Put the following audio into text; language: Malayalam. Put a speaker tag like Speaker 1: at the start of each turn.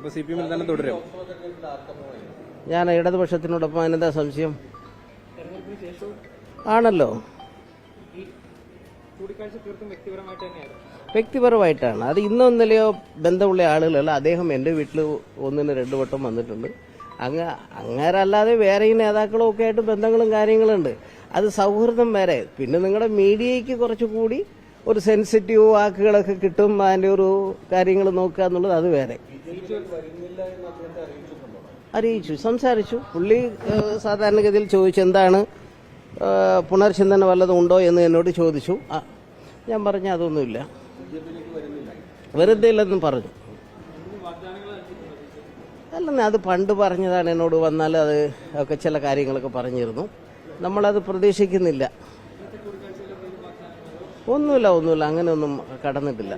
Speaker 1: അപ്പോൾ CPM ൽ തന്നെ തുടരും.
Speaker 2: ഞാൻ ഇടതുപക്ഷത്തിനോടൊപ്പം അതിനെന്താ സംശയം? ആണല്ലോ, വ്യക്തിപരമായിട്ടാണ്. അത് ഇന്നോ ഇന്നലെയോ ബന്ധമുള്ള ആളുകളല്ല. അദ്ദേഹം എൻ്റെ വീട്ടിൽ 1-2 വട്ടം വന്നിട്ടുണ്ട്. അങ്ങേരല്ലാതെ വേറെയും നേതാക്കളും ഒക്കെ ആയിട്ട് ബന്ധങ്ങളും കാര്യങ്ങളുണ്ട്. അത് സൗഹൃദം വരെ. പിന്നെ നിങ്ങളുടെ മീഡിയയ്ക്ക് കുറച്ചുകൂടി ഒരു സെൻസിറ്റീവ് വാക്കുകളൊക്കെ കിട്ടും, അതിൻ്റെ ഒരു കാര്യങ്ങൾ നോക്കുക എന്നുള്ളത് അത് വേറെ. അറിയിച്ചു, സംസാരിച്ചു. പുള്ളി സാധാരണഗതിയിൽ ചോദിച്ചു എന്താണ് പുനർചിന്തന വല്ലതും ഉണ്ടോ എന്ന് എന്നോട് ചോദിച്ചു. ഞാൻ പറഞ്ഞു അതൊന്നുമില്ല, വെറുതെ ഇല്ലെന്നും പറഞ്ഞു. അല്ലെന്നേ, അത് പണ്ട് പറഞ്ഞതാണ്. എന്നോട് വന്നാൽ അത് ഒക്കെ ചില കാര്യങ്ങളൊക്കെ പറഞ്ഞിരുന്നു. നമ്മളത് പ്രതീക്ഷിക്കുന്നില്ല. ഒന്നുമില്ല, അങ്ങനെയൊന്നും കടന്നിട്ടില്ല.